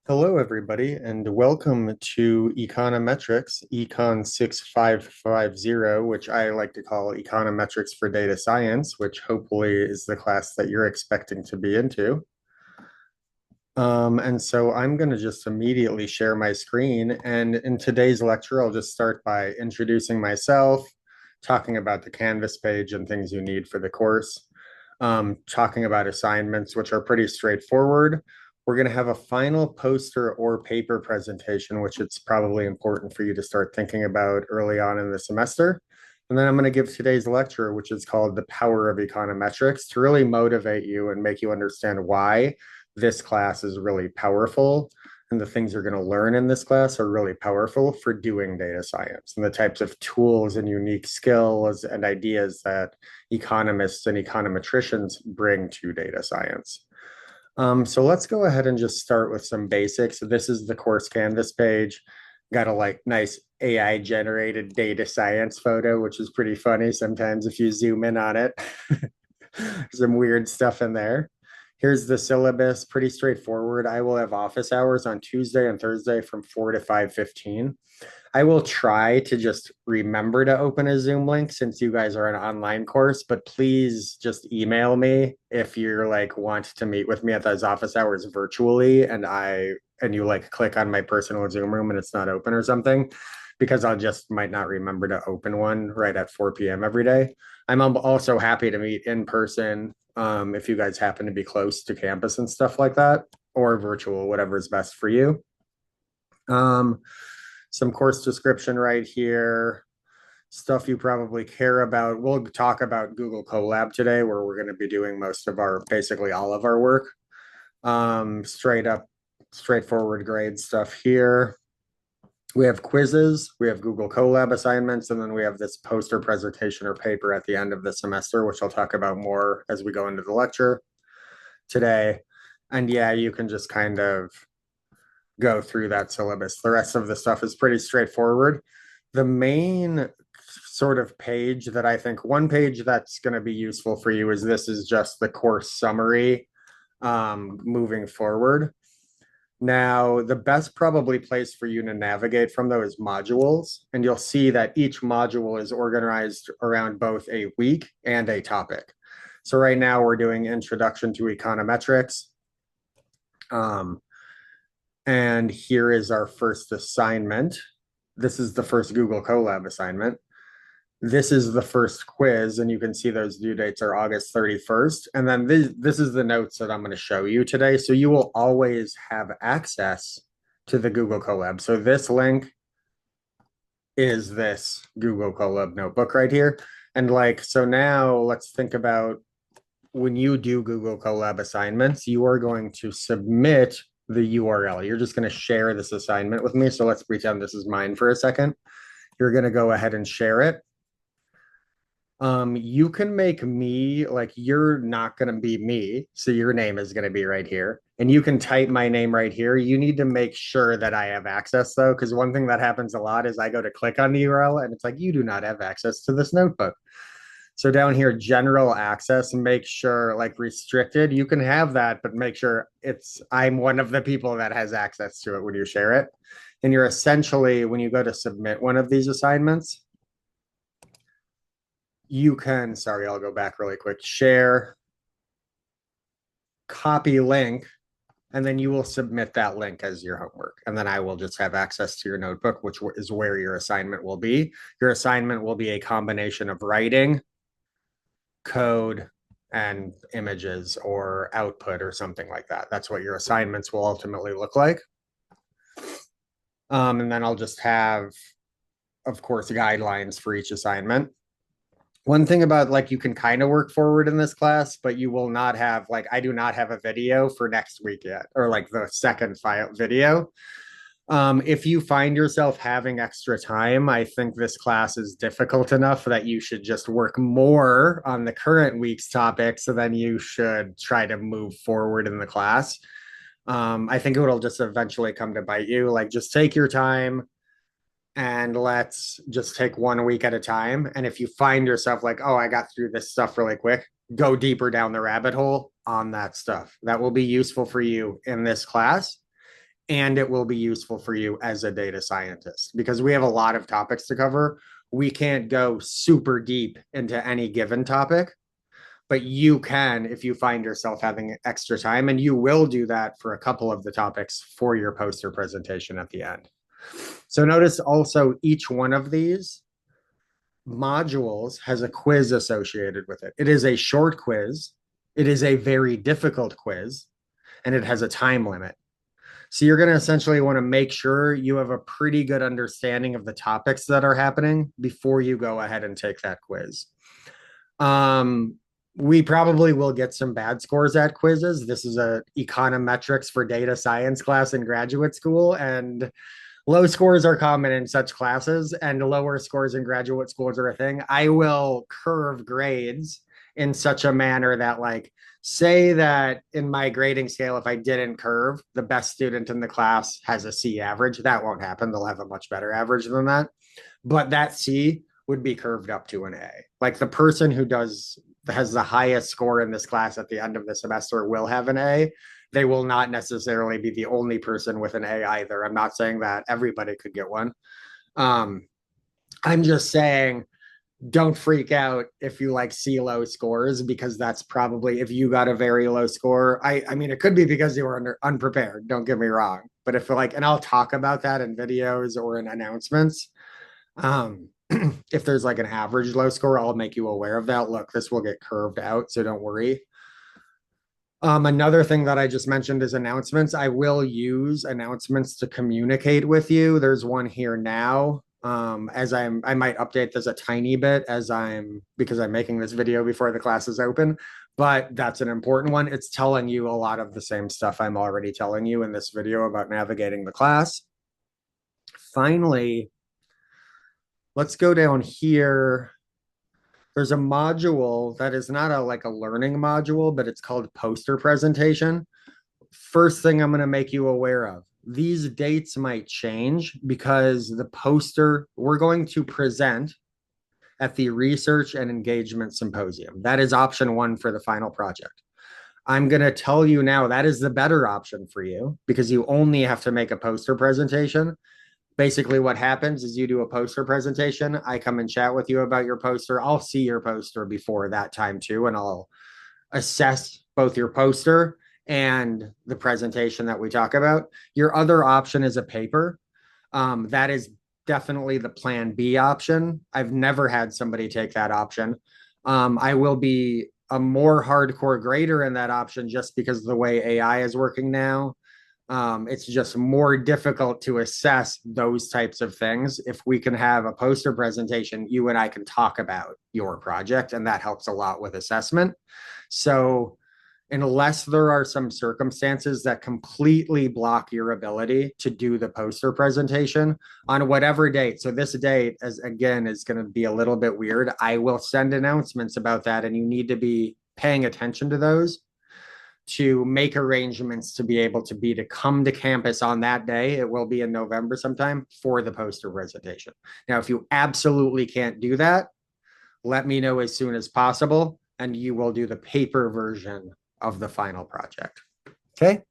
Hello, everybody, and welcome to Econometrics, Econ 6550, which I like to call Econometrics for Data Science, which hopefully is the class that you're expecting to be into. And so I'm going to just immediately share my screen. And in today's lecture, I'll just start by introducing myself, talking about the Canvas page and things you need for the course, talking about assignments, which are pretty straightforward. We're going to have a final poster or paper presentation, which it's probably important for you to start thinking about early on in the semester. And then I'm going to give today's lecture, which is called The Power of Econometrics, to really motivate you and make you understand why this class is really powerful. And the things you're going to learn in this class are really powerful for doing data science and the types of tools and unique skills and ideas that economists and econometricians bring to data science. So let's go ahead and just start with some basics. So this is the course Canvas page. Got a nice AI generated data science photo, which is pretty funny sometimes if you zoom in on it. Some weird stuff in there. Here's the syllabus, pretty straightforward. I will have office hours on Tuesday and Thursday from 4 to 5:15. I will try to just remember to open a Zoom link since you guys are an online course, but please just email me if you're want to meet with me at those office hours virtually and you click on my personal Zoom room and it's not open or something because I'll just might not remember to open one right at 4 p.m. every day. I'm also happy to meet in person if you guys happen to be close to campus and stuff like that, or virtual, whatever is best for you. Um, some course description right here, stuff you probably care about. We'll talk about Google Colab today, where we're going to be doing basically all of our work. Straightforward grade stuff here. We have quizzes, we have Google Colab assignments, and then we have this poster presentation or paper at the end of the semester, which I'll talk about more as we go into the lecture today. And yeah, you can just kind of go through that syllabus. The rest of the stuff is pretty straightforward. The main sort of page that I think one page that's going to be useful for you is this is just the course summary moving forward. Now, the best probably place for you to navigate from those modules, and you'll see that each module is organized around both a week and a topic. So right now we're doing Introduction to Econometrics. And here is our first assignment. This is the first Google Colab assignment. This is the first quiz, and you can see those due dates are August 31st. And then this is the notes that I'm going to show you today. So you will always have access to the Google Colab. So this link is this Google Colab notebook right here. And so now let's think about when you do Google Colab assignments, you are going to submit the URL. You're just going to share this assignment with me. So let's pretend this is mine for a second. You're going to go ahead and share it. You can make me you're not going to be me. So your name is going to be right here. And you can type my name right here. You need to make sure that I have access though, because one thing that happens a lot is I go to click on the URL and it's like, you do not have access to this notebook. So down here, general access, make sure restricted, you can have that, but make sure I'm one of the people that has access to it when you share it. And you're essentially, when you go to submit one of these assignments, you can, sorry, I'll go back really quick, share, copy link, and then you will submit that link as your homework. And then I will just have access to your notebook, which is where your assignment will be. Your assignment will be a combination of writing, code, and images or output or something like that. That's what your assignments will ultimately look like. And then I'll just have, of course, guidelines for each assignment. One thing about you can kind of work forward in this class, but you will not have I do not have a video for next week yet, or the second file video. If you find yourself having extra time, I think this class is difficult enough that you should just work more on the current week's topic. So then you should try to move forward in the class. I think it'll just eventually come to bite you. Just take your time and let's just take 1 week at a time. And if you find yourself oh, I got through this stuff really quick, go deeper down the rabbit hole on that stuff. That will be useful for you in this class. and it will be useful for you as a data scientist because we have a lot of topics to cover. We can't go super deep into any given topic, but you can if you find yourself having extra time, and you will do that for a couple of the topics for your poster presentation at the end. So notice also each one of these modules has a quiz associated with it. It is a short quiz, it is a very difficult quiz, and it has a time limit. So you're going to essentially want to make sure you have a pretty good understanding of the topics that are happening before you go ahead and take that quiz. Um, we probably will get some bad scores at quizzes. This is a econometrics for data science class in graduate school, and low scores are common in such classes, and lower scores in graduate schools are a thing. I will curve grades in such a manner that, like, say that in my grading scale, if I didn't curve, the best student in the class has a C average. That won't happen. They'll have a much better average than that. But that C would be curved up to an A. Like the person who has the highest score in this class at the end of the semester will have an A. They will not necessarily be the only person with an A either. I'm not saying that everybody could get one. Um, I'm just saying don't freak out if you like see low scores, because that's probably if you got a very low score. I mean, it could be because you were unprepared. Don't get me wrong, but if like, and I'll talk about that in videos or in announcements. If there's like an average low score, I'll make you aware of that. Look, this will get curved out, so don't worry. Another thing that I just mentioned is announcements. I will use announcements to communicate with you. There's one here now. I might update this a tiny bit because I'm making this video before the class is open, but that's an important one. It's telling you a lot of the same stuff I'm already telling you in this video about navigating the class. Finally, let's go down here. There's a module that is not like a learning module, but it's called poster presentation. First thing I'm going to make you aware of, these dates might change because the poster we're going to present at the Research and Engagement Symposium. That is option 1 for the final project. I'm going to tell you now that is the better option for you because you only have to make a poster presentation. Basically what happens is you do a poster presentation. I come and chat with you about your poster. I'll see your poster before that time too, and I'll assess both your poster and the presentation that we talk about. Your other option is a paper. That is definitely the plan B option. I've never had somebody take that option. I will be a more hardcore grader in that option just because of the way AI is working now. It's just more difficult to assess those types of things. If we can have a poster presentation, you and I can talk about your project, and that helps a lot with assessment. So unless there are some circumstances that completely block your ability to do the poster presentation on whatever date. So this date, as again, is going to be a little bit weird. I will send announcements about that, and you need to be paying attention to those to make arrangements to be able to come to campus on that day. It will be in November sometime for the poster presentation. Now, if you absolutely can't do that, let me know as soon as possible, and you will do the paper version of the final project. Okay.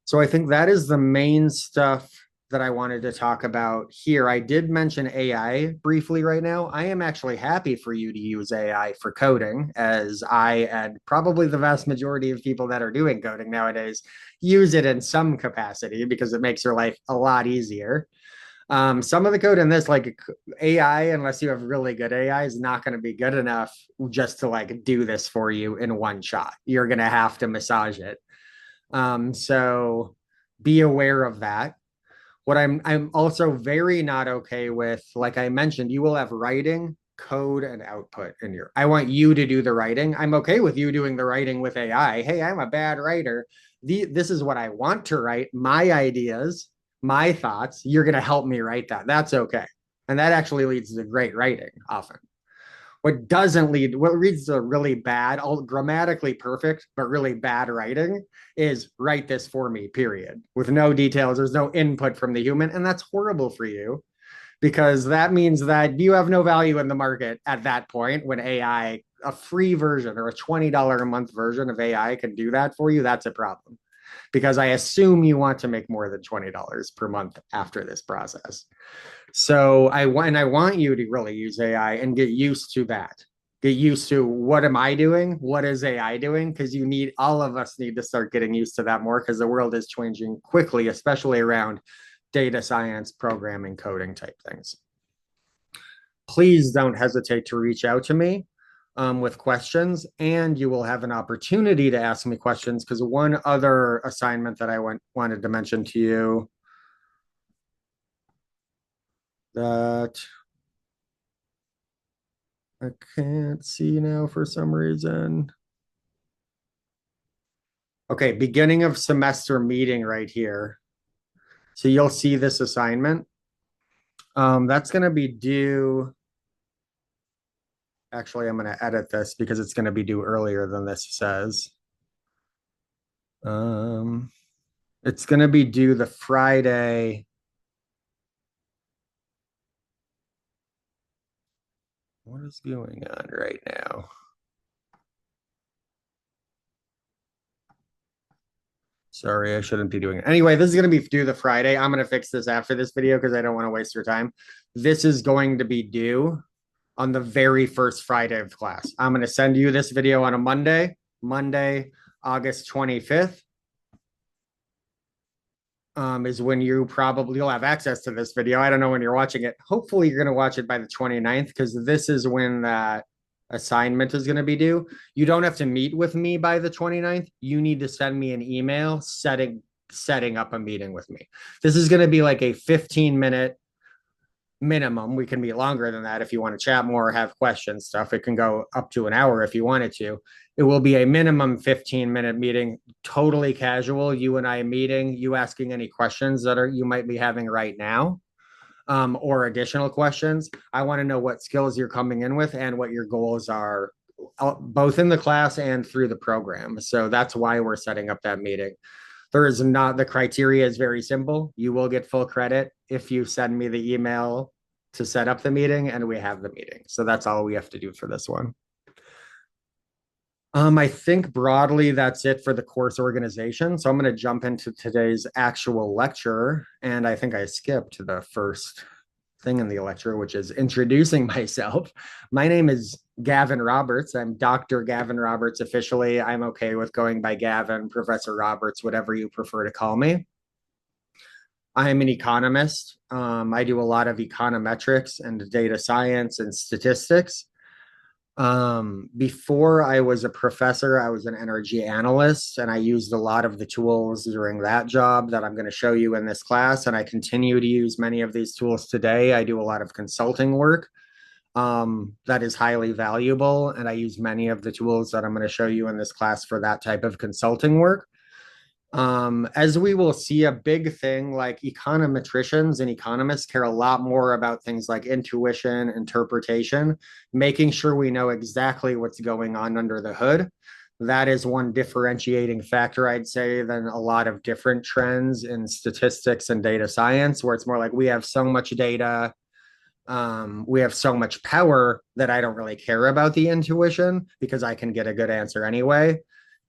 So I think that is the main stuff that I wanted to talk about here. I did mention AI briefly right now. I am actually happy for you to use AI for coding, as I and probably the vast majority of people that are doing coding nowadays use it in some capacity because it makes your life a lot easier. Some of the code in this, like AI, unless you have really good AI, is not going to be good enough just to like do this for you in one shot. You're going to have to massage it. So be aware of that. What I'm also very not okay with, like I mentioned, you will have writing, code, and output in your. I want you to do the writing. I'm okay with you doing the writing with AI. Hey, I'm a bad writer. This is what I want to write. My ideas, my thoughts. You're going to help me write that. That's okay, and that actually leads to great writing often. What leads to really bad, all grammatically perfect, but really bad writing is write this for me, period, with no details. There's no input from the human. And that's horrible for you because that means that you have no value in the market at that point when AI, a free version or a $20 a month version of AI can do that for you. That's a problem. because I assume you want to make more than $20 per month after this process. So I want you to really use AI and get used to that. Get used to, what am I doing? What is AI doing? Because all of us need to start getting used to that more, because the world is changing quickly, especially around data science, programming, coding type things. Please don't hesitate to reach out to me with questions, and you will have an opportunity to ask me questions, because one other assignment that I wanted to mention to you that I can't see now for some reason. Okay, beginning of semester meeting right here. So you'll see this assignment. That's going to be due. Actually, I'm going to edit this because it's going to be due earlier than this says. It's going to be due the Friday. What is going on right now? Sorry, I shouldn't be doing it. Anyway, this is going to be due the Friday. I'm going to fix this after this video because I don't want to waste your time. This is going to be due on the very first Friday of class. I'm going to send you this video on a Monday, August 25th. Is when you'll have access to this video. I don't know when you're watching it. Hopefully you're going to watch it by the 29th, because this is when that assignment is going to be due. You don't have to meet with me by the 29th. You need to send me an email setting up a meeting with me. This is going to be like a 15-minute minimum. We can be longer than that if you want to chat more or have questions stuff. It can go up to an hour if you wanted to. It will be a minimum 15-minute meeting, totally casual. You and I meeting, you asking any questions that you might be having right now, or additional questions. I want to know what skills you're coming in with and what your goals are, both in the class and through the program. So that's why we're setting up that meeting. The criteria is very simple. You will get full credit if you send me the email to set up the meeting, and we have the meeting. So that's all we have to do for this one. I think broadly that's it for the course organization. So I'm going to jump into today's actual lecture. And I think I skipped the first thing in the lecture, which is introducing myself. My name is Gavin Roberts. I'm Dr. Gavin Roberts officially. I'm okay with going by Gavin, Professor Roberts, whatever you prefer to call me. I'm an economist. I do a lot of econometrics and data science and statistics. Before I was a professor, I was an energy analyst, and I used a lot of the tools during that job that I'm going to show you in this class. And I continue to use many of these tools today. I do a lot of consulting work that is highly valuable, and I use many of the tools that I'm going to show you in this class for that type of consulting work. As we will see, a big thing, like econometricians and economists care a lot more about things like intuition, interpretation, making sure we know exactly what's going on under the hood. That is one differentiating factor, I'd say, than a lot of different trends in statistics and data science, where it's more like we have so much data, we have so much power that I don't really care about the intuition because I can get a good answer anyway.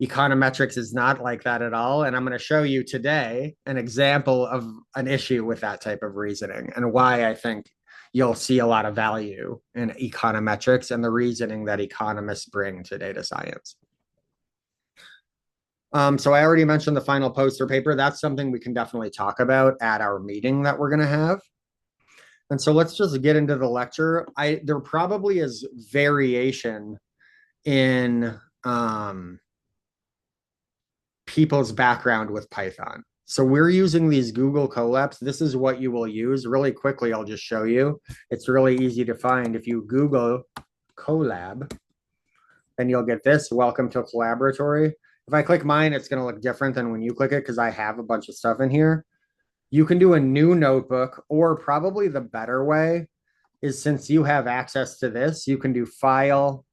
Econometrics is not like that at all. And I'm going to show you today an example of an issue with that type of reasoning and why I think you'll see a lot of value in econometrics and the reasoning that economists bring to data science. So I already mentioned the final poster paper. That's something we can definitely talk about at our meeting that we're going to have. And so let's just get into the lecture. There probably is variation in people's background with Python. So we're using these Google Colabs. This is what you will use. Really quickly, I'll just show you. It's really easy to find. If you Google Colab, then you'll get this, welcome to Collaboratory. If I click mine, it's going to look different than when you click it because I have a bunch of stuff in here. You can do a new notebook, or probably the better way is, since you have access to this, you can do File,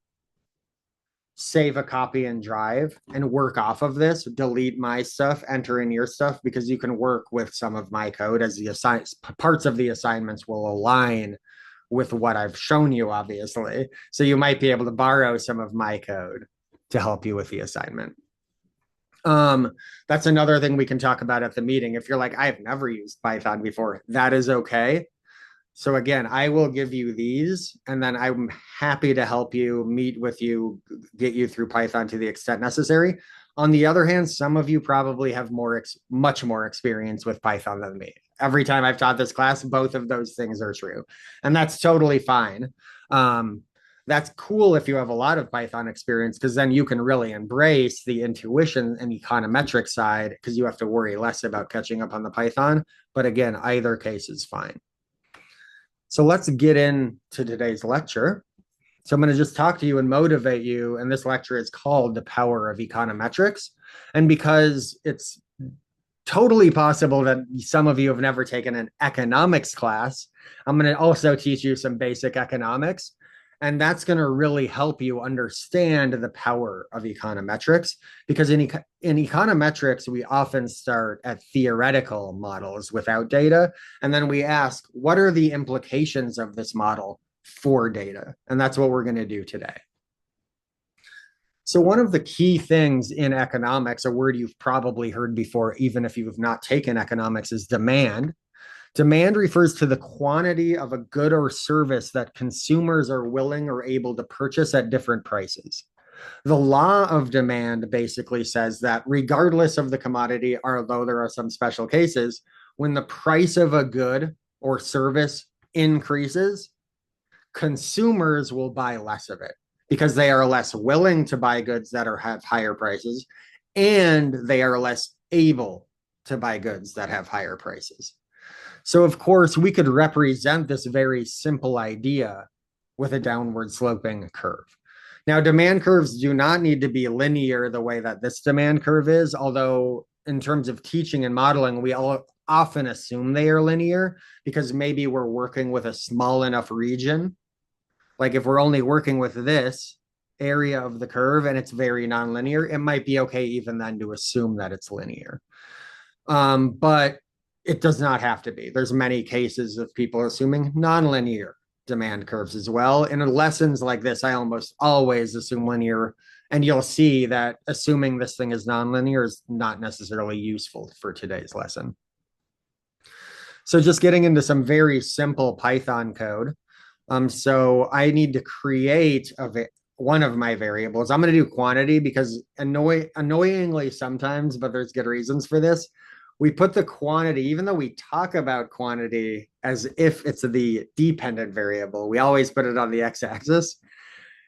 save a copy in Drive, and work off of this, delete my stuff, enter in your stuff, because you can work with some of my code as the parts of the assignments will align with what I've shown you, obviously. So you might be able to borrow some of my code to help you with the assignment. Um, that's another thing we can talk about at the meeting. If you're like, I've never used Python before, that is okay. So again, I will give you these, and then I'm happy to help you, meet with you, get you through Python to the extent necessary. On the other hand, some of you probably have much more experience with Python than me. Every time I've taught this class, both of those things are true, and that's totally fine. Um, that's cool if you have a lot of Python experience, because then you can really embrace the intuition and econometric side, because you have to worry less about catching up on the Python. But again, either case is fine. So let's get into today's lecture. So I'm going to just talk to you and motivate you. And this lecture is called The Power of Econometrics. And because it's totally possible that some of you have never taken an economics class, I'm going to also teach you some basic economics. And that's going to really help you understand the power of econometrics, because in econometrics, we often start at theoretical models without data. And then we ask, what are the implications of this model for data? And that's what we're going to do today. So, one of the key things in economics, a word you've probably heard before, even if you've not taken economics, is demand. Demand refers to the quantity of a good or service that consumers are willing or able to purchase at different prices. The law of demand basically says that regardless of the commodity, although there are some special cases, when the price of a good or service increases, consumers will buy less of it because they are less willing to buy goods that have higher prices, and they are less able to buy goods that have higher prices. So, of course, we could represent this very simple idea with a downward sloping curve. Now, demand curves do not need to be linear the way that this demand curve is, although in terms of teaching and modeling, we all often assume they are linear because maybe we're working with a small enough region. Like if we're only working with this area of the curve and it's very nonlinear, it might be okay even then to assume that it's linear. But it does not have to be. There's many cases of people assuming nonlinear demand curves as well. In lessons like this, I almost always assume linear, and you'll see that assuming this thing is nonlinear is not necessarily useful for today's lesson. So just getting into some very simple Python code. So I need to create one of my variables. I'm going to do quantity because annoyingly sometimes, but there's good reasons for this. We put the quantity, even though we talk about quantity as if it's the dependent variable, we always put it on the x-axis.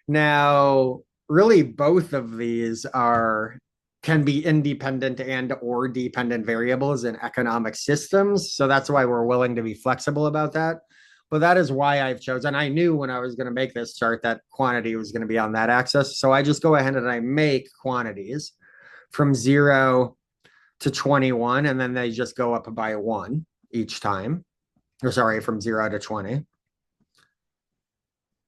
Now, really, both of these can be independent and or dependent variables in economic systems. So that's why we're willing to be flexible about that. But that is why I've chosen. I knew when I was going to make this chart that quantity was going to be on that axis. So I just go ahead and I make quantities from 0 to 21, and then they just go up by 1 each time. Or sorry, from 0 to 20.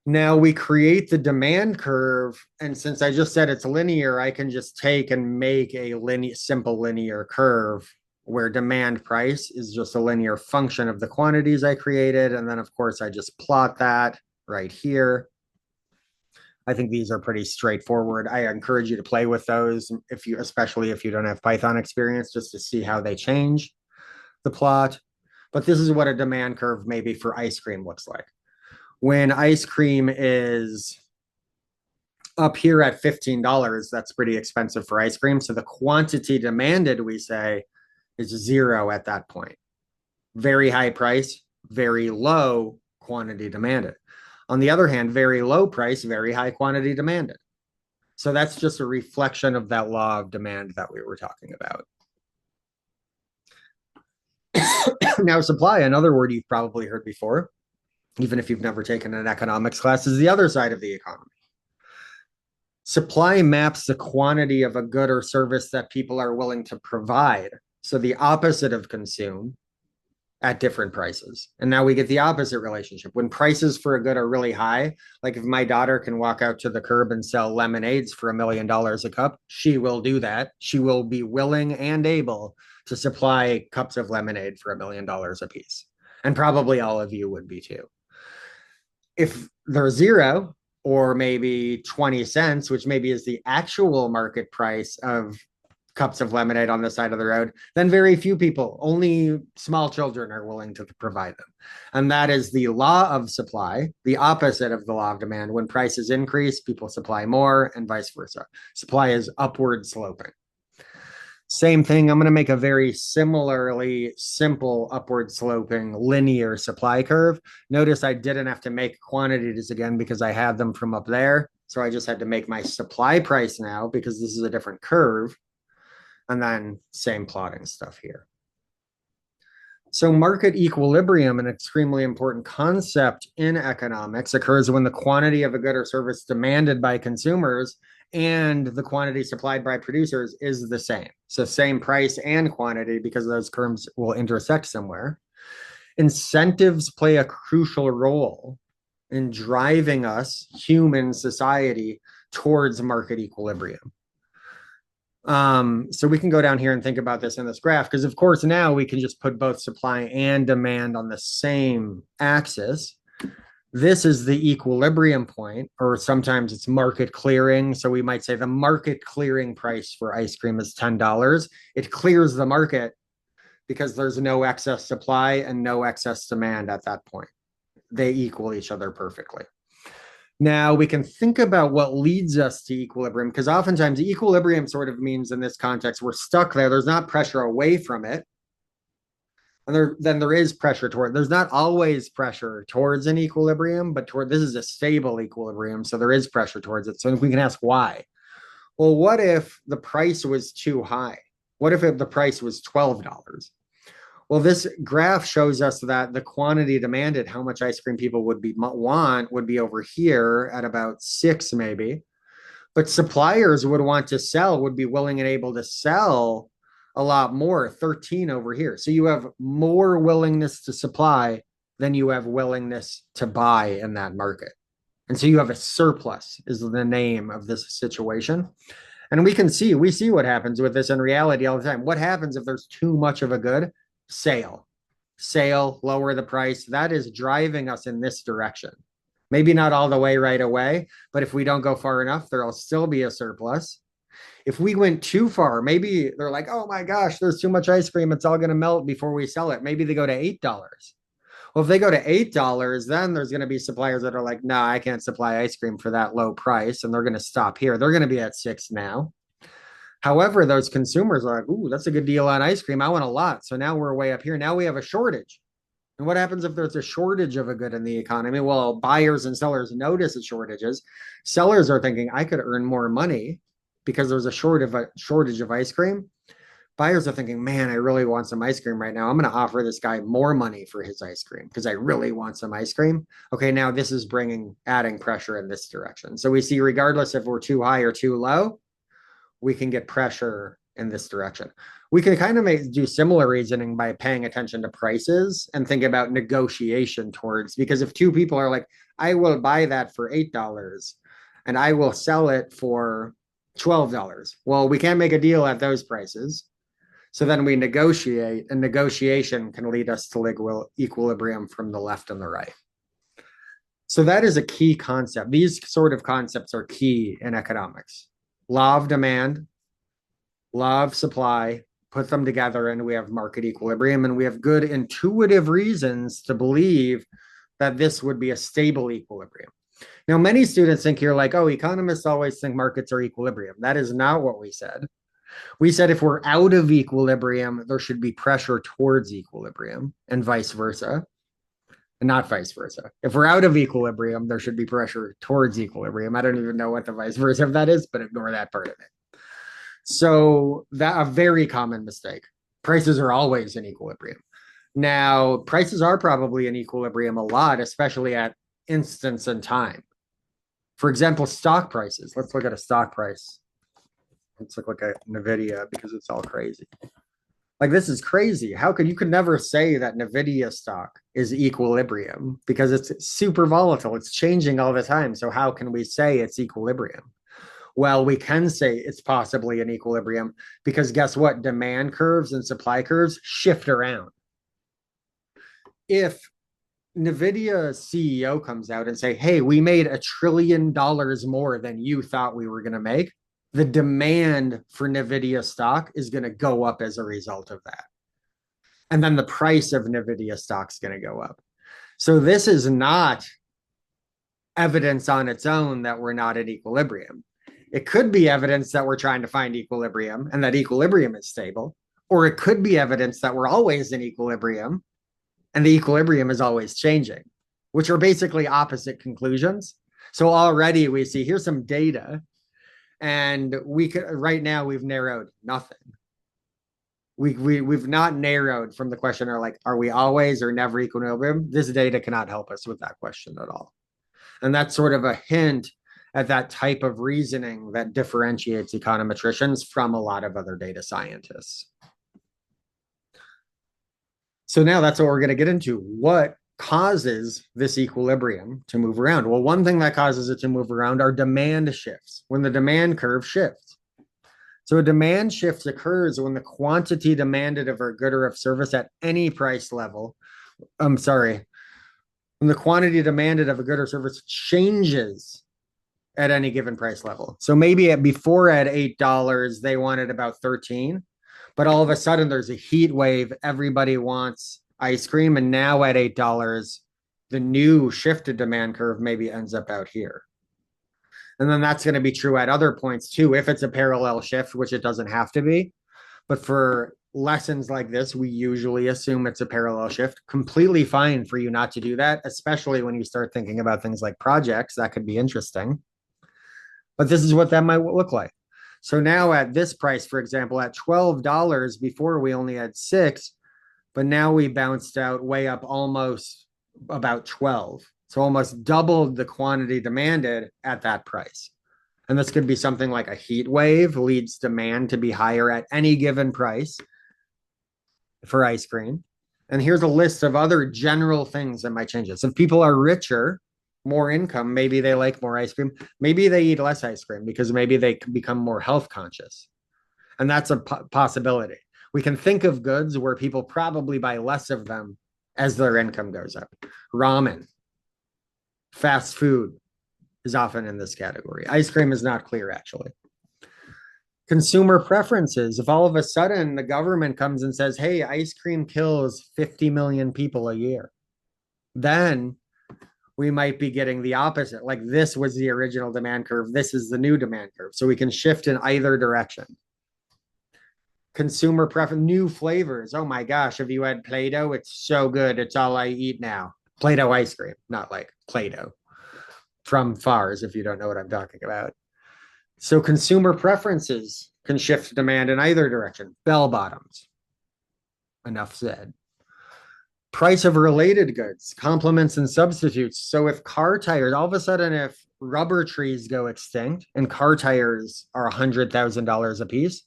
Now we create the demand curve, and since I just said it's linear, I can just take and make a simple linear curve where demand price is just a linear function of the quantities I created. And then of course I just plot that right here. I think these are pretty straightforward. I encourage you to play with those especially if you don't have Python experience, just to see how they change the plot. But this is what a demand curve maybe for ice cream looks like. When ice cream is up here at $15, that's pretty expensive for ice cream. So the quantity demanded, we say, is 0 at that point. Very high price, very low quantity demanded. On the other hand, very low price, very high quantity demanded. So that's just a reflection of that law of demand that we were talking about. Now, supply, another word you've probably heard before, even if you've never taken an economics class, is the other side of the economy. Supply maps the quantity of a good or service that people are willing to provide. So the opposite of consume at different prices. And now we get the opposite relationship. When prices for a good are really high, like if my daughter can walk out to the curb and sell lemonades for $1 million a cup, she will do that. She will be willing and able to supply cups of lemonade for $1 million a piece. And probably all of you would be too. If they're 0 or maybe 20 cents, which maybe is the actual market price of cups of lemonade on the side of the road, then very few people, only small children are willing to provide them. And that is the law of supply, the opposite of the law of demand. When prices increase, people supply more and vice versa. Supply is upward sloping. Same thing, I'm going to make a very similarly simple upward sloping linear supply curve. Notice I didn't have to make quantities again because I had them from up there. So I just had to make my supply price now because this is a different curve. And then same plotting stuff here. So market equilibrium, an extremely important concept in economics, occurs when the quantity of a good or service demanded by consumers and the quantity supplied by producers is the same. So same price and quantity, because those terms will intersect somewhere. Incentives play a crucial role in driving us, human society, towards market equilibrium. So we can go down here and think about this in this graph, because of course now we can just put both supply and demand on the same axis. This is the equilibrium point, or sometimes it's market clearing. So we might say the market clearing price for ice cream is $10. It clears the market because there's no excess supply and no excess demand at that point. They equal each other perfectly. Now we can think about what leads us to equilibrium, because oftentimes equilibrium sort of means in this context, we're stuck there. There's not pressure away from it. And then there is pressure toward, there's not always pressure towards an equilibrium, but toward, this is a stable equilibrium. So there is pressure towards it. So we can ask why. Well, what if the price was too high? What if the price was $12? Well, this graph shows us that the quantity demanded, how much ice cream people would would be over here at about 6 maybe. But suppliers would want to sell, would be willing and able to sell a lot more, 13 over here. So you have more willingness to supply than you have willingness to buy in that market. And so you have a surplus is the name of this situation. And we see what happens with this in reality all the time. What happens if there's too much of a good? Sale, lower the price. That is driving us in this direction. Maybe not all the way right away, but if we don't go far enough, there'll still be a surplus. If we went too far, maybe they're like, oh my gosh, there's too much ice cream. It's all going to melt before we sell it. Maybe they go to $8. Well, if they go to $8, then there's going to be suppliers that are like, nah, I can't supply ice cream for that low price. And they're going to stop here. They're going to be at 6 now. However, those consumers are like, ooh, that's a good deal on ice cream. I want a lot. So now we're way up here. Now we have a shortage. And what happens if there's a shortage of a good in the economy? Well, buyers and sellers notice the shortages. Sellers are thinking, I could earn more money because there's a shortage of ice cream. Buyers are thinking, man, I really want some ice cream right now. I'm going to offer this guy more money for his ice cream because I really want some ice cream. Okay, now this is adding pressure in this direction. So we see, regardless if we're too high or too low, we can get pressure in this direction. We can kind of do similar reasoning by paying attention to prices and think about negotiation towards, because if two people are like, I will buy that for $8 and I will sell it for $12. Well, we can't make a deal at those prices. So then we negotiate, and negotiation can lead us to equilibrium from the left and the right. So that is a key concept. These sort of concepts are key in economics. Law of demand, law of supply, put them together and we have market equilibrium, and we have good intuitive reasons to believe that this would be a stable equilibrium. Now, many students think here like, oh, economists always think markets are equilibrium. That is not what we said. We said if we're out of equilibrium, there should be pressure towards equilibrium and vice versa. And not vice versa. If we're out of equilibrium, there should be pressure towards equilibrium. I don't even know what the vice versa of that is, but ignore that part of it. So that a very common mistake. Prices are always in equilibrium. Now, prices are probably in equilibrium a lot, especially at instance and time. For example, stock prices. Let's look at a stock price. Let's look at NVIDIA because it's all crazy. Like, this is crazy. You could never say that NVIDIA stock is equilibrium because it's super volatile. It's changing all the time. So how can we say it's equilibrium? Well, we can say it's possibly an equilibrium because guess what? Demand curves and supply curves shift around. If NVIDIA CEO comes out and say, hey, we made $1 trillion more than you thought we were going to make, the demand for NVIDIA stock is going to go up as a result of that. And then the price of NVIDIA stock is going to go up. So this is not evidence on its own that we're not at equilibrium. It could be evidence that we're trying to find equilibrium and that equilibrium is stable, or it could be evidence that we're always in equilibrium and the equilibrium is always changing, which are basically opposite conclusions. So already we see here's some data, and we could right now we've narrowed nothing. We've not narrowed from the question are we always or never equilibrium? This data cannot help us with that question at all. And that's sort of a hint at that type of reasoning that differentiates econometricians from a lot of other data scientists. So now that's what we're going to get into. What causes this equilibrium to move around? Well, one thing that causes it to move around are demand shifts, when the demand curve shifts. So a demand shift occurs when the quantity demanded of a good or of service at any price level, when the quantity demanded of a good or service changes at any given price level. So maybe before at $8, they wanted about 13, but all of a sudden there's a heat wave. Everybody wants ice cream. And now at $8, the new shifted demand curve maybe ends up out here. And then that's going to be true at other points too, if it's a parallel shift, which it doesn't have to be. But for lessons like this, we usually assume it's a parallel shift. Completely fine for you not to do that, especially when you start thinking about things like projects. That could be interesting. But this is what that might look like. So now at this price, for example, at $12, before we only had 6, but now we bounced out way up almost about 12. So almost doubled the quantity demanded at that price. And this could be something like a heat wave leads demand to be higher at any given price for ice cream. And here's a list of other general things that might change it. So if people are richer, more income, maybe they like more ice cream. Maybe they eat less ice cream because maybe they become more health conscious. And that's a possibility. We can think of goods where people probably buy less of them as their income goes up. Ramen, fast food is often in this category. Ice cream is not clear, actually. Consumer preferences. If all of a sudden the government comes and says, hey, ice cream kills 50 million people a year, then we might be getting the opposite. Like this was the original demand curve. This is the new demand curve. So we can shift in either direction. Consumer preference, new flavors. Oh my gosh, have you had Play-Doh? It's so good. It's all I eat now. Play-Doh ice cream, not like Play-Doh from Fars, if you don't know what I'm talking about. So consumer preferences can shift demand in either direction. Bell bottoms. Enough said. Price of related goods, complements and substitutes. So if car tires, all of a sudden, if rubber trees go extinct and car tires are $100,000 a piece,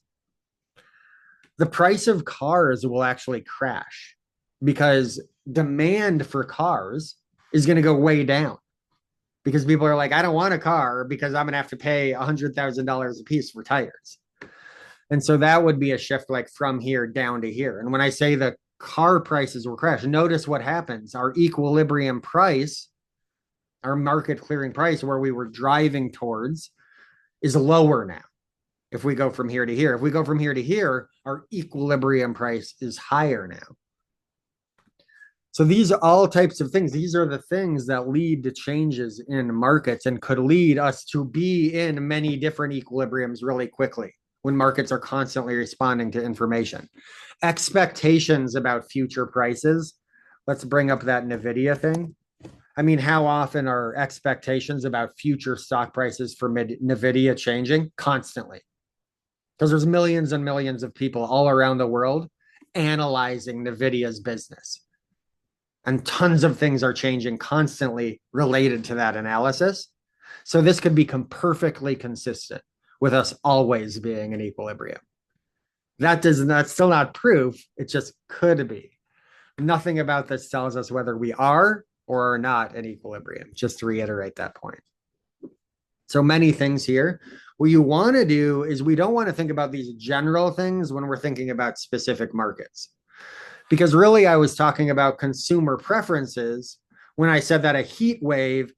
the price of cars will actually crash because demand for cars is going to go way down because people are like, I don't want a car because I'm going to have to pay $100,000 a piece for tires. And so that would be a shift like from here down to here. And when I say the car prices will crash, notice what happens. Our equilibrium price, our market clearing price where we were driving towards is lower now. If we go from here to here, if we go from here to here, our equilibrium price is higher now. So these are all types of things. These are the things that lead to changes in markets and could lead us to be in many different equilibriums really quickly when markets are constantly responding to information. Expectations about future prices. Let's bring up that NVIDIA thing. I mean, how often are expectations about future stock prices for NVIDIA changing? Constantly. Because there's millions and millions of people all around the world analyzing NVIDIA's business. And tons of things are changing constantly related to that analysis. So this could become perfectly consistent with us always being in equilibrium. That's still not proof. It just could be. Nothing about this tells us whether we are or are not in equilibrium, just to reiterate that point. So many things here. What you want to do is we don't want to think about these general things when we're thinking about specific markets. Because really, I was talking about consumer preferences when I said that a heat wave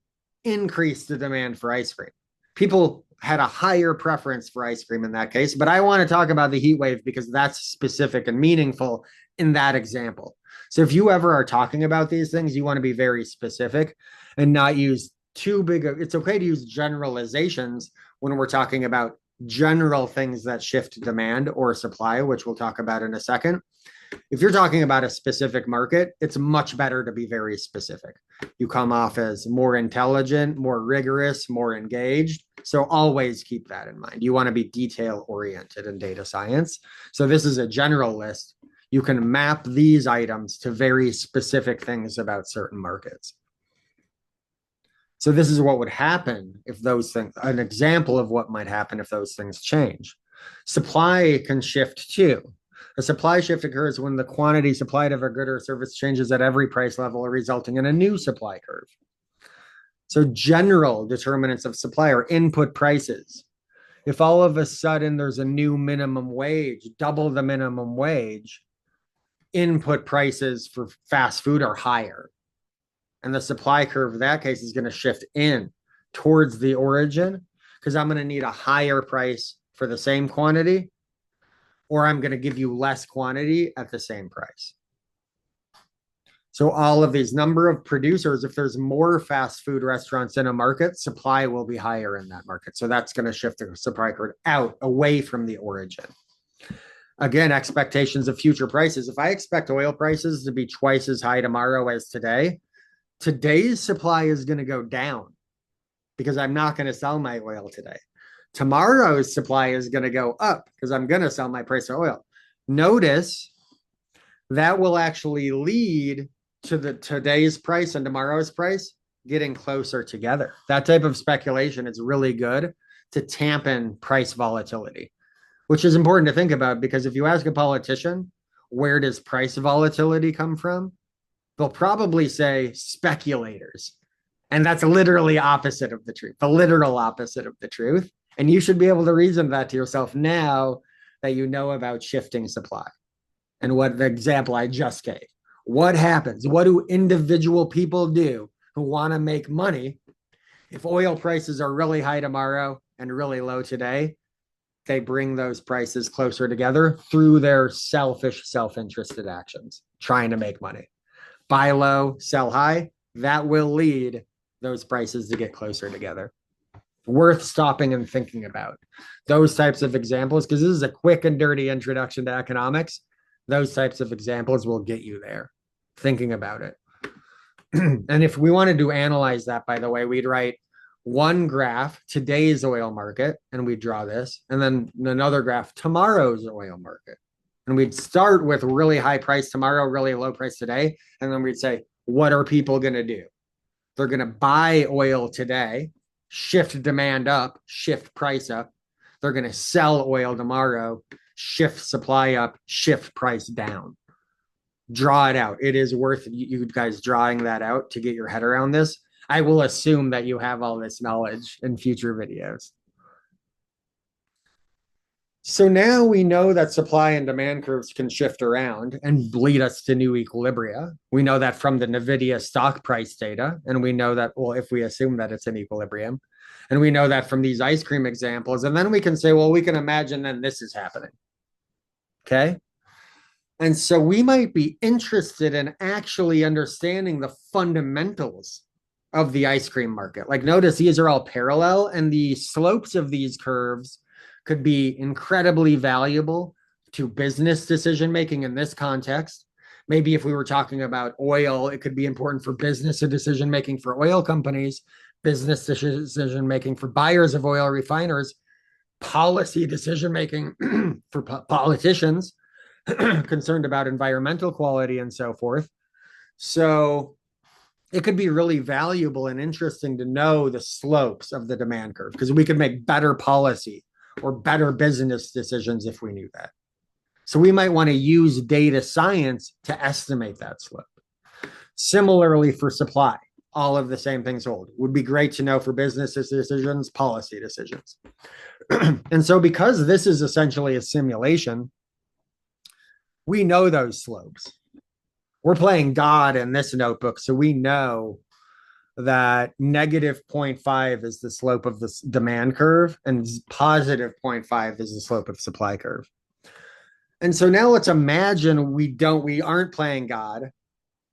increased the demand for ice cream. People had a higher preference for ice cream in that case. But I want to talk about the heat wave because that's specific and meaningful in that example. So if you ever are talking about these things, you want to be very specific and not use too big of, it's okay to use generalizations when we're talking about general things that shift demand or supply, which we'll talk about in a second. If you're talking about a specific market, it's much better to be very specific. You come off as more intelligent, more rigorous, more engaged. So always keep that in mind. You want to be detail oriented in data science. So this is a general list. You can map these items to very specific things about certain markets. So this is what would happen if those things, an example of what might happen if those things change. Supply can shift too. A supply shift occurs when the quantity supplied of a good or service changes at every price level, resulting in a new supply curve. So general determinants of supply are input prices. If all of a sudden there's a new minimum wage, double the minimum wage, input prices for fast food are higher. And the supply curve in that case is going to shift in towards the origin because I'm going to need a higher price for the same quantity, or I'm going to give you less quantity at the same price. So all of these number of producers, if there's more fast food restaurants in a market, supply will be higher in that market. So that's going to shift the supply curve out away from the origin. Again, expectations of future prices. If I expect oil prices to be twice as high tomorrow as today, today's supply is going to go down because I'm not going to sell my oil today. Tomorrow's supply is going to go up because I'm going to sell my price of oil. Notice that will actually lead to the today's price and tomorrow's price getting closer together. That type of speculation is really good to dampen price volatility, which is important to think about because if you ask a politician, where does price volatility come from? They'll probably say speculators. And that's literally opposite of the truth, the literal opposite of the truth. And you should be able to reason that to yourself now that you know about shifting supply. And what the example I just gave. What happens? What do individual people do who want to make money if oil prices are really high tomorrow and really low today? They bring those prices closer together through their selfish, self-interested actions, trying to make money. Buy low, sell high. That will lead those prices to get closer together. Worth stopping and thinking about those types of examples because this is a quick and dirty introduction to economics. Those types of examples will get you there thinking about it. And if we wanted to analyze that, by the way, we'd write one graph, today's oil market, and we'd draw this, and then another graph, tomorrow's oil market. And we'd start with really high price tomorrow, really low price today. And then we'd say, what are people going to do? They're going to buy oil today, shift demand up, shift price up. They're going to sell oil tomorrow, shift supply up, shift price down. Draw it out. It is worth you guys drawing that out to get your head around this. I will assume that you have all this knowledge in future videos. So now we know that supply and demand curves can shift around and lead us to new equilibria. We know that from the NVIDIA stock price data. And we know that, well, if we assume that it's in equilibrium, and we know that from these ice cream examples, and then we can say, well, we can imagine then this is happening. Okay. And so we might be interested in actually understanding the fundamentals of the ice cream market. Like notice these are all parallel and the slopes of these curves could be incredibly valuable to business decision-making in this context. Maybe if we were talking about oil, it could be important for business decision-making for oil companies, business decision-making for buyers of oil refiners, policy decision-making for politicians concerned about environmental quality and so forth. So it could be really valuable and interesting to know the slopes of the demand curve because we could make better policy or better business decisions if we knew that. So we might want to use data science to estimate that slope. Similarly for supply, all of the same things hold. Would be great to know for business decisions, policy decisions. And so because this is essentially a simulation, we know those slopes. We're playing God in this notebook, so we know that negative 0.5 is the slope of the demand curve and positive 0.5 is the slope of supply curve. And so now let's imagine we aren't playing God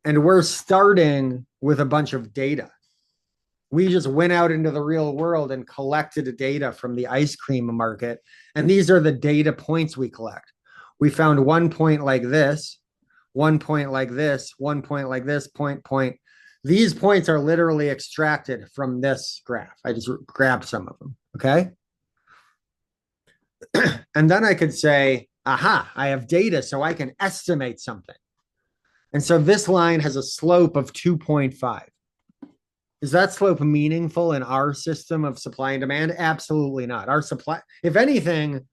and we're starting with a bunch of data. We just went out into the real world and collected data from the ice cream market. And these are the data points we collect. We found 1 point like this, 1 point like this, 1 point like this, point. These points are literally extracted from this graph. I just grabbed some of them, okay? And then I could say, aha, I have data, so I can estimate something. And so this line has a slope of 2.5. Is that slope meaningful in our system of supply and demand? Absolutely not. Our supply, if anything,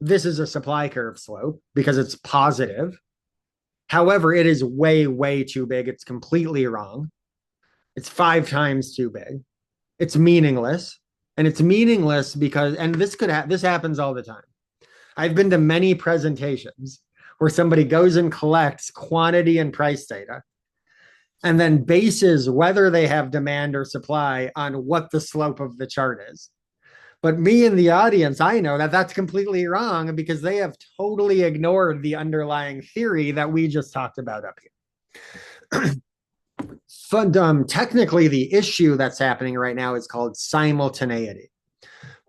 this is a supply curve slope because it's positive. However, it is way, way too big. It's completely wrong. It's 5 times too big. It's meaningless. And it's meaningless because, and this happens all the time. I've been to many presentations where somebody goes and collects quantity and price data and then bases whether they have demand or supply on what the slope of the chart is. But me in the audience, I know that that's completely wrong because they have totally ignored the underlying theory that we just talked about up here. Technically, the issue that's happening right now is called simultaneity.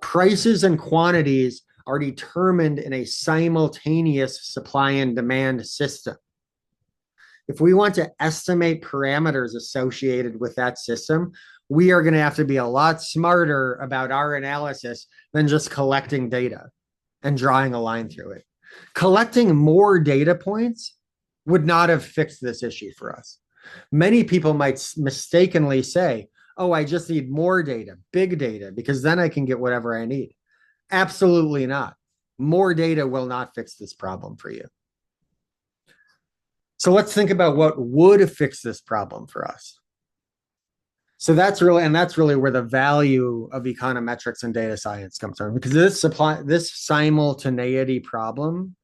Prices and quantities are determined in a simultaneous supply and demand system. If we want to estimate parameters associated with that system, we are going to have to be a lot smarter about our analysis than just collecting data and drawing a line through it. Collecting more data points would not have fixed this issue for us. Many people might mistakenly say, oh, I just need more data, big data, because then I can get whatever I need. Absolutely not. More data will not fix this problem for you. So let's think about what would fix this problem for us. So that's really where the value of econometrics and data science comes from, because this simultaneity problem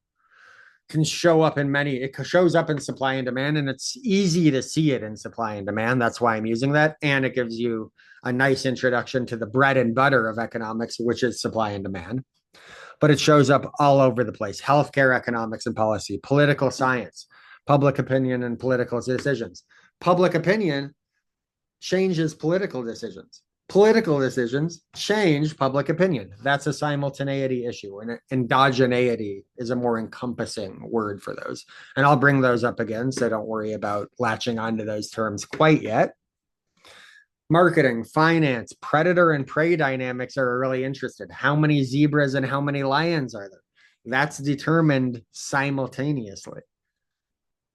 can show up it shows up in supply and demand, and it's easy to see it in supply and demand. That's why I'm using that. And it gives you a nice introduction to the bread and butter of economics, which is supply and demand. But it shows up all over the place: healthcare economics and policy, political science, public opinion and political decisions. Public opinion changes political decisions. Political decisions change public opinion. That's a simultaneity issue. And endogeneity is a more encompassing word for those. And I'll bring those up again, so don't worry about latching onto those terms quite yet. Marketing, finance, predator and prey dynamics are really interested. How many zebras and how many lions are there? That's determined simultaneously.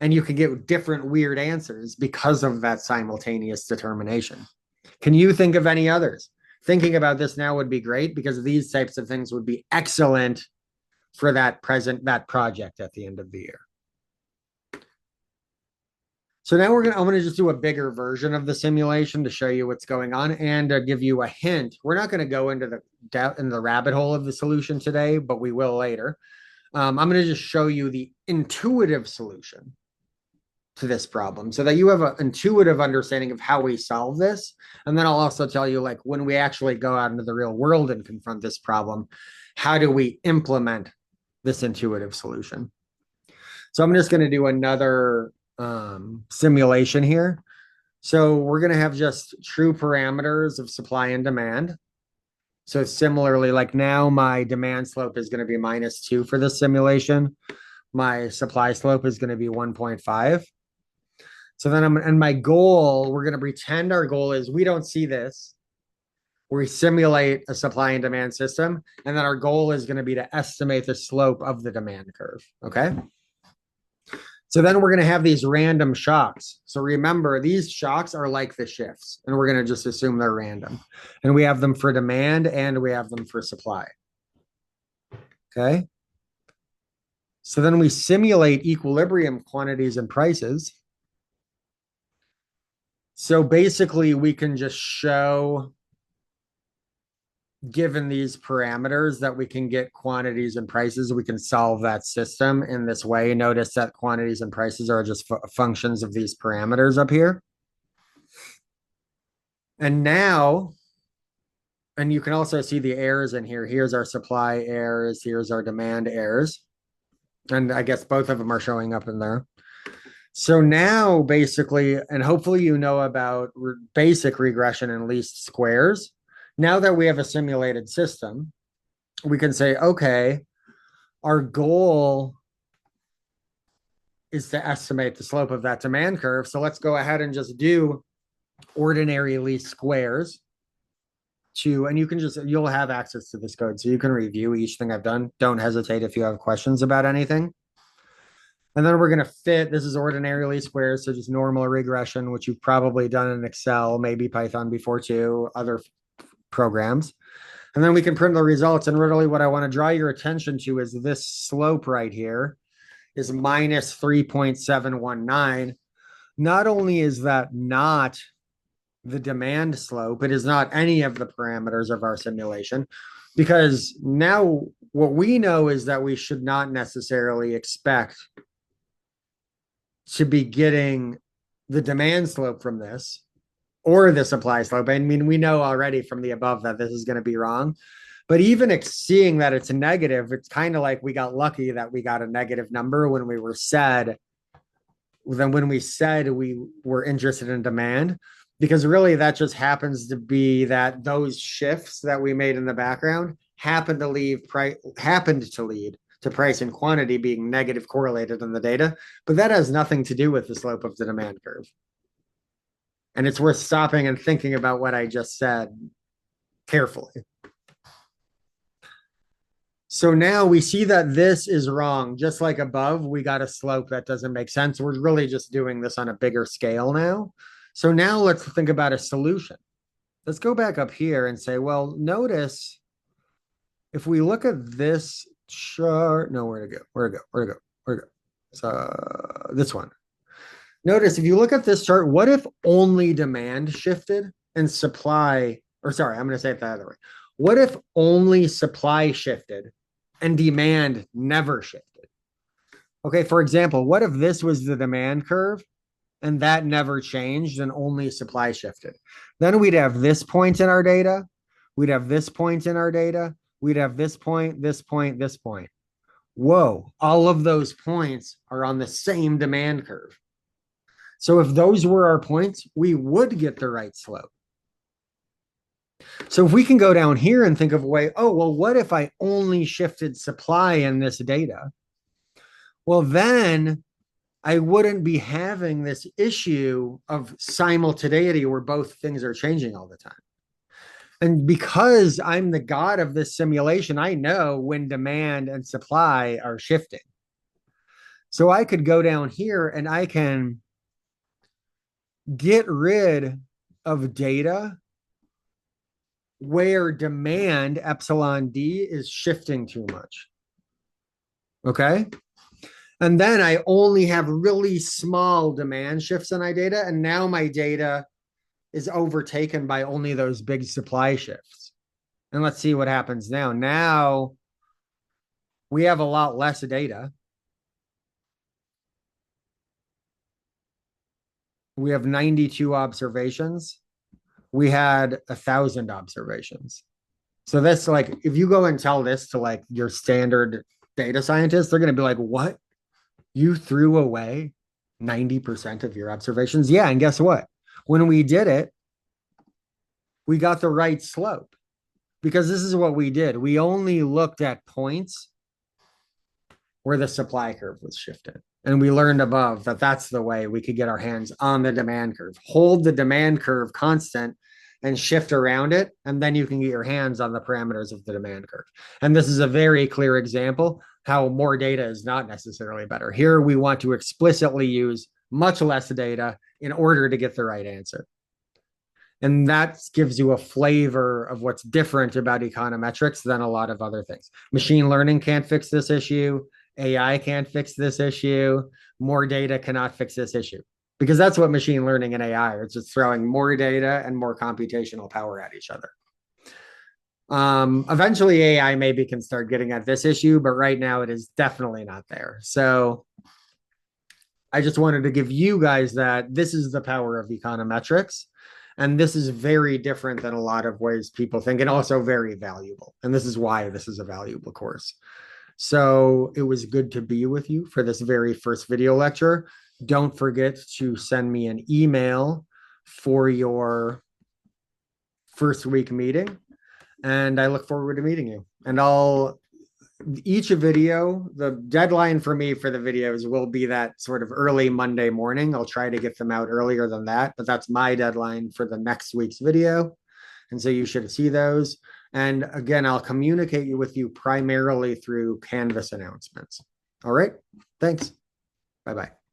And you can get different weird answers because of that simultaneous determination. Can you think of any others? Thinking about this now would be great because these types of things would be excellent for that project at the end of the year. So now I'm going to just do a bigger version of the simulation to show you what's going on and give you a hint. We're not going to go into the rabbit hole of the solution today, but we will later. I'm going to just show you the intuitive solution to this problem so that you have an intuitive understanding of how we solve this. And then I'll also tell you, like, when we actually go out into the real world and confront this problem, how do we implement this intuitive solution? So I'm just going to do another simulation here. So we're going to have just true parameters of supply and demand. So similarly, like now my demand slope is going to be -2 for this simulation. My supply slope is going to be 1.5. So then and my goal, we're going to pretend our goal is we don't see this. We simulate a supply and demand system. And then our goal is going to be to estimate the slope of the demand curve. Okay. So then we're going to have these random shocks. So remember, these shocks are like the shifts, and we're going to just assume they're random. And we have them for demand and we have them for supply. Okay. So then we simulate equilibrium quantities and prices. So basically we can just show, given these parameters, that we can get quantities and prices. We can solve that system in this way. Notice that quantities and prices are just functions of these parameters up here. And now, and you can also see the errors in here. Here's our supply errors, here's our demand errors. And I guess both of them are showing up in there. So now basically, and hopefully you know about basic regression and least squares. Now that we have a simulated system, we can say, okay, our goal is to estimate the slope of that demand curve. So let's go ahead and just do ordinary least squares to, and you can just, you'll have access to this code. So you can review each thing I've done. Don't hesitate if you have questions about anything. And then we're going to fit, this is ordinary least squares, so just normal regression, which you've probably done in Excel, maybe Python before too, other programs. And then we can print the results. And really what I want to draw your attention to is this slope right here is minus 3.719. Not only is that not the demand slope, it is not any of the parameters of our simulation, because now what we know is that we should not necessarily expect to be getting the demand slope from this or the supply slope. I mean, we know already from the above that this is going to be wrong. But even seeing that it's a negative, it's kind of like we got lucky that we got a negative number when we were said, then when we said we were interested in demand, because really that just happens to be that those shifts that we made in the background happened to lead to price and quantity being negative correlated in the data, but that has nothing to do with the slope of the demand curve. And it's worth stopping and thinking about what I just said carefully. So now we see that this is wrong. Just like above, we got a slope that doesn't make sense. We're really just doing this on a bigger scale now. So now let's think about a solution. Let's go back up here and say, well, notice if we look at this chart, no, where to go? So this one. Notice if you look at this chart, what if only demand shifted and supply, or sorry, I'm going to say it the other way. What if only supply shifted and demand never shifted? Okay, for example, what if this was the demand curve and that never changed and only supply shifted? Then we'd have this point in our data. We'd have this point in our data. We'd have this point, this point, this point. Whoa, all of those points are on the same demand curve. So if those were our points, we would get the right slope. So if we can go down here and think of a way, oh, well, what if I only shifted supply in this data? Well, then I wouldn't be having this issue of simultaneity where both things are changing all the time. And because I'm the god of this simulation, I know when demand and supply are shifting. So I could go down here and I can get rid of data where demand epsilon d is shifting too much. Okay. And then I only have really small demand shifts in my data. And now my data is overtaken by only those big supply shifts. And let's see what happens now. Now we have a lot less data. We have 92 observations. We had 1,000 observations. So that's like, if you go and tell this to like your standard data scientists, they're going to be like, what? You threw away 90% of your observations? Yeah. And guess what? When we did it, we got the right slope because this is what we did. We only looked at points where the supply curve was shifted. And we learned above that that's the way we could get our hands on the demand curve. Hold the demand curve constant and shift around it. And then you can get your hands on the parameters of the demand curve. And this is a very clear example how more data is not necessarily better. Here we want to explicitly use much less data in order to get the right answer. And that gives you a flavor of what's different about econometrics than a lot of other things. Machine learning can't fix this issue. AI can't fix this issue. More data cannot fix this issue because that's what machine learning and AI are. It's just throwing more data and more computational power at each other. Eventually AI maybe can start getting at this issue, but right now it is definitely not there. So I just wanted to give you guys that this is the power of econometrics. And this is very different than a lot of ways people think, and also very valuable. And this is why this is a valuable course. So it was good to be with you for this very first video lecture. Don't forget to send me an email for your first week meeting. And I look forward to meeting you. And each video, the deadline for me for the videos will be that sort of early Monday morning. I'll try to get them out earlier than that, but that's my deadline for the next week's video. And so you should see those. And again, I'll communicate with you primarily through Canvas announcements. All right. Thanks. Bye bye.